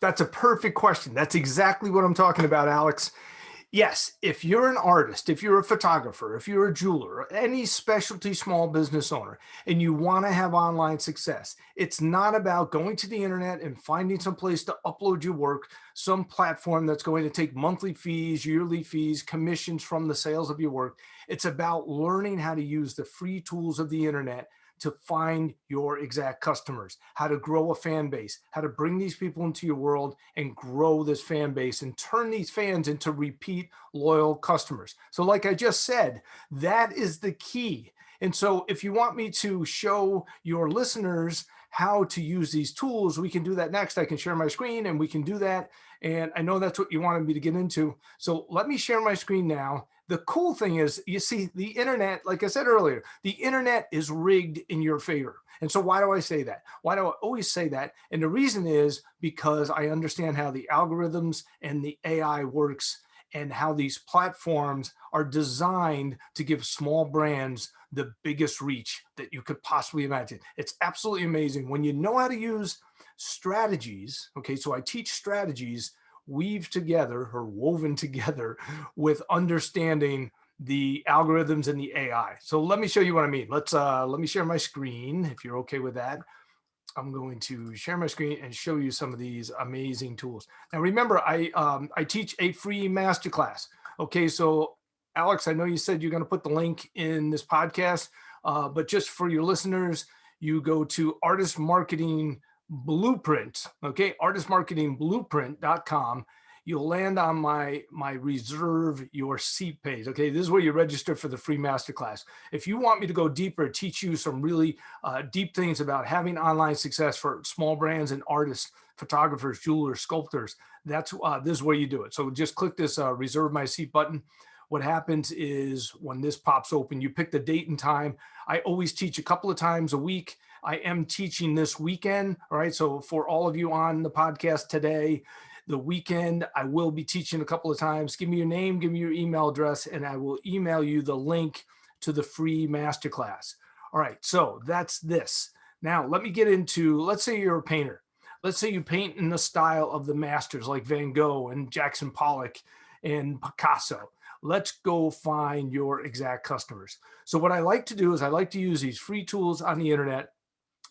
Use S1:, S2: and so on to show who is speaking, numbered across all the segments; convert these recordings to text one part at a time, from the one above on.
S1: That's a perfect question. That's exactly what I'm talking about, Alex. Yes, if you're an artist, if you're a photographer, if you're a jeweler, or any specialty small business owner, and you want to have online success, it's not about going to the internet and finding some place to upload your work, some platform that's going to take monthly fees, yearly fees, commissions from the sales of your work. It's about learning how to use the free tools of the internet to find your exact customers, how to grow a fan base, how to bring these people into your world and grow this fan base and turn these fans into repeat loyal customers. So like I just said, that is the key. And so if you want me to show your listeners how to use these tools, we can do that next. I can share my screen and we can do that. And I know that's what you wanted me to get into. So let me share my screen now. The cool thing is, you see, the internet, like I said earlier, the internet is rigged in your favor. And so why do I say that? Why do I always say that? And the reason is because I understand how the algorithms and the AI works and how these platforms are designed to give small brands the biggest reach that you could possibly imagine. It's absolutely amazing when you know how to use strategies. Okay, so I teach strategies weave together or woven together with understanding the algorithms and the AI. So let me show you what I mean. Let me share my screen if you're okay with that. I'm going to share my screen and show you some of these amazing tools. Now, remember, I teach a free masterclass. Okay, so Alex, I know you said you're going to put the link in this podcast, but just for your listeners, you go to Artist Marketing Blueprint. Okay, artistmarketingblueprint.com. You'll land on my reserve your seat page. Okay, this is where you register for the free masterclass. If you want me to go deeper, teach you some really deep things about having online success for small brands and artists, photographers, jewelers, sculptors, that's this is where you do it. So just click this reserve my seat button. What happens is when this pops open, you pick the date and time. I always teach a couple of times a week. I am teaching this weekend. All right. So for all of you on the podcast today, the weekend, I will be teaching a couple of times. Give me your name, give me your email address, and I will email you the link to the free masterclass. All right, so that's this. Now, let me get into, let's say you're a painter. Let's say you paint in the style of the masters like Van Gogh and Jackson Pollock and Picasso. Let's go find your exact customers. So what I like to do is I like to use these free tools on the internet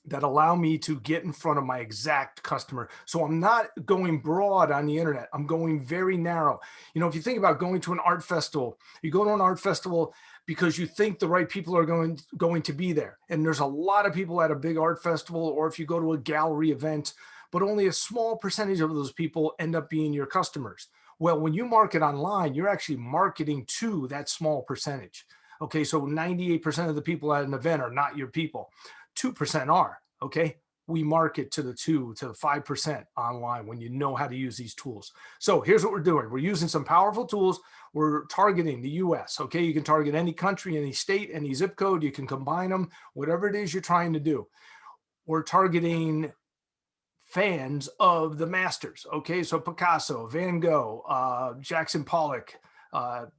S1: that allow me to get in front of my exact customer. So I'm not going broad on the internet. I'm going very narrow. You know, if you think about going to an art festival, you go to an art festival because you think the right people are going to be there. And there's a lot of people at a big art festival, or if you go to a gallery event, but only a small percentage of those people end up being your customers. Well, when you market online, you're actually marketing to that small percentage. Okay, so 98% of the people at an event are not your people. 2% are, okay? We market to the 2 to 5% online when you know how to use these tools. So here's what we're doing. We're using some powerful tools. We're targeting the US, okay? You can target any country, any state, any zip code. You can combine them, whatever it is you're trying to do. We're targeting fans of the masters, okay? So Picasso, Van Gogh, Jackson Pollock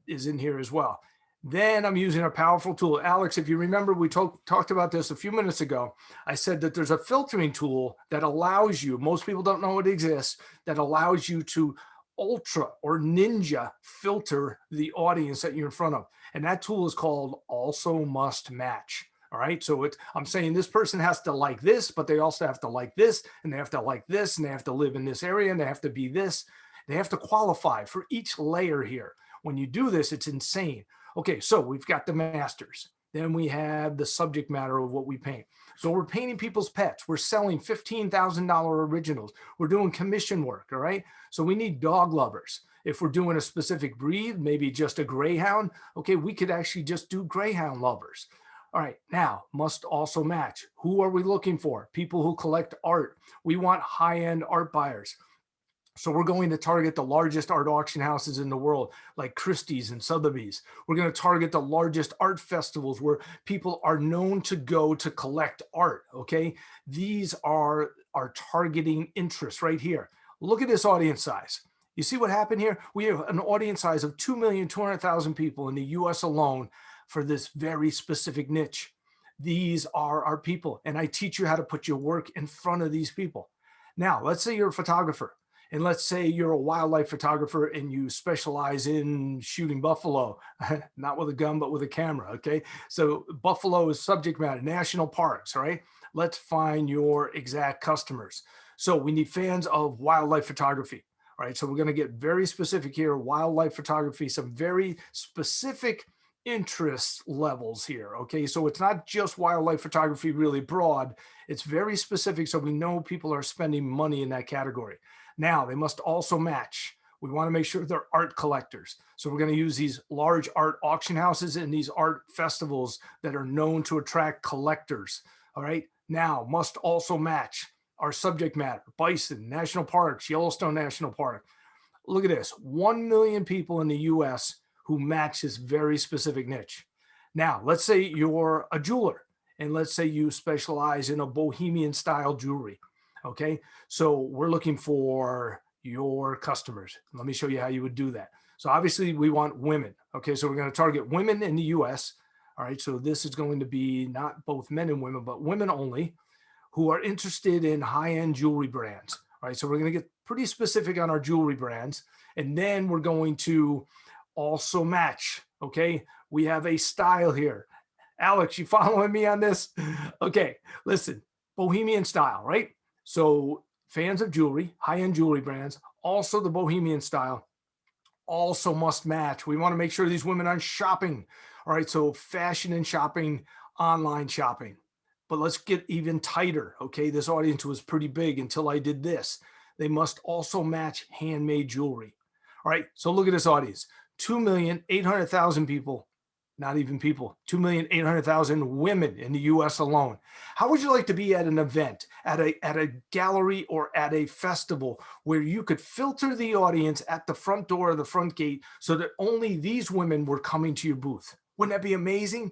S1: is in here as well. Then I'm using a powerful tool. Alex, if you remember, we talked about this a few minutes ago. I said that there's a filtering tool that allows you, most people don't know it exists, that allows you to ultra or ninja filter the audience that you're in front of. And that tool is called Also Must Match. All right. So I'm saying this person has to like this, but they also have to like this, and they have to like this, and they have to live in this area, and they have to be this. They have to qualify for each layer here. When you do this, it's insane. Okay, so we've got the masters. Then we have the subject matter of what we paint. So we're painting people's pets. We're selling $15,000 originals. We're doing commission work, all right? So we need dog lovers. If we're doing a specific breed, maybe just a greyhound, okay, we could actually just do greyhound lovers. All right, now, must also match. Who are we looking for? People who collect art. We want high-end art buyers. So we're going to target the largest art auction houses in the world, like Christie's and Sotheby's. We're going to target the largest art festivals where people are known to go to collect art, okay? These are our targeting interests right here. Look at this audience size. You see what happened here? We have an audience size of 2,200,000 people in the US alone for this very specific niche. These are our people, and I teach you how to put your work in front of these people. Now, let's say you're a photographer And let's say you're a wildlife photographer and you specialize in shooting buffalo, not with a gun, but with a camera. Okay. So buffalo is subject matter, national parks. All right. Let's find your exact customers. So we need fans of wildlife photography. All right. So we're going to get very specific here. Wildlife photography, some very specific interest levels here. Okay. So it's not just wildlife photography, really broad. It's very specific. So we know people are spending money in that category. Now, they must also match. We want to make sure they're art collectors. So we're going to use these large art auction houses and these art festivals that are known to attract collectors. All right. Now, must also match our subject matter: bison, national parks, Yellowstone National Park. Look at this: 1 million people in the US who match this very specific niche. Now, let's say you're a jeweler and let's say you specialize in a bohemian style jewelry. Okay. So we're looking for your customers. Let me show you how you would do that. So obviously we want women. Okay. So we're going to target women in the US. All right. So this is going to be not both men and women, but women only who are interested in high-end jewelry brands. All right. So we're going to get pretty specific on our jewelry brands. And then we're going to also match. Okay. We have a style here. Alex, you following me on this? Okay. Listen, bohemian style, right? So fans of jewelry, high-end jewelry brands, also the bohemian style, also must match. We want to make sure these women aren't shopping. All right. So fashion and shopping, online shopping. But let's get even tighter. Okay. This audience was pretty big until I did this. They must also match handmade jewelry. All right. So look at this audience: 2,800,000 people, not even people, 2,800,000 women in the US alone. How would you like to be at an event, at a gallery, or at a festival where you could filter the audience at the front door or the front gate so that only these women were coming to your booth? Wouldn't that be amazing?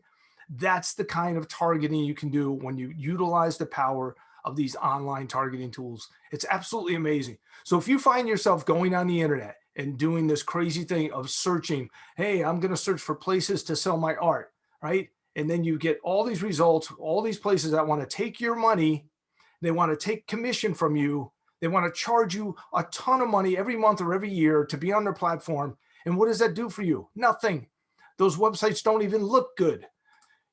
S1: That's the kind of targeting you can do when you utilize the power of these online targeting tools. It's absolutely amazing. So if you find yourself going on the internet and doing this crazy thing of searching, hey, I'm going to search for places to sell my art, right? And then you get all these results, all these places that want to take your money. They want to take commission from you. They want to charge you a ton of money every month or every year to be on their platform. And what does that do for you? Nothing. Those websites don't even look good.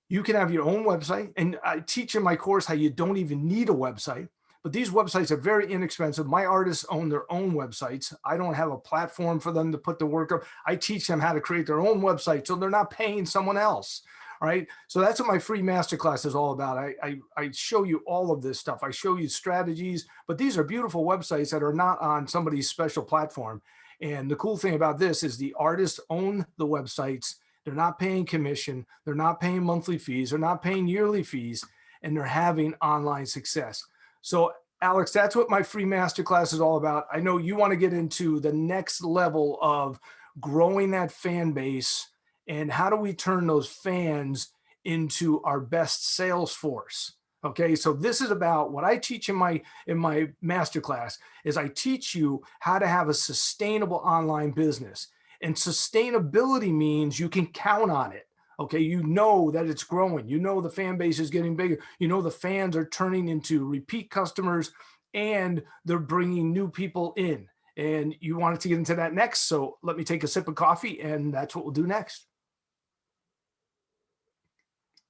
S1: You can have your own website. And I teach in my course how you don't even need a website. But these websites are very inexpensive. My artists own their own websites. I don't have a platform for them to put the work up. I teach them how to create their own website so they're not paying someone else. All right. So that's what my free masterclass is all about. I show you all of this stuff. I show you strategies, but these are beautiful websites that are not on somebody's special platform. And the cool thing about this is the artists own the websites. They're not paying commission. They're not paying monthly fees. They're not paying yearly fees, and they're having online success. So Alex, that's what my free masterclass is all about. I know you want to get into the next level of growing that fan base, and how do we turn those fans into our best sales force? Okay, so this is about what I teach in my masterclass. Is I teach you how to have a sustainable online business. And sustainability means you can count on it. Okay, you know that it's growing. You know the fan base is getting bigger. You know the fans are turning into repeat customers, and they're bringing new people in. And you wanted to get into that next. So let me take a sip of coffee, and that's what we'll do next.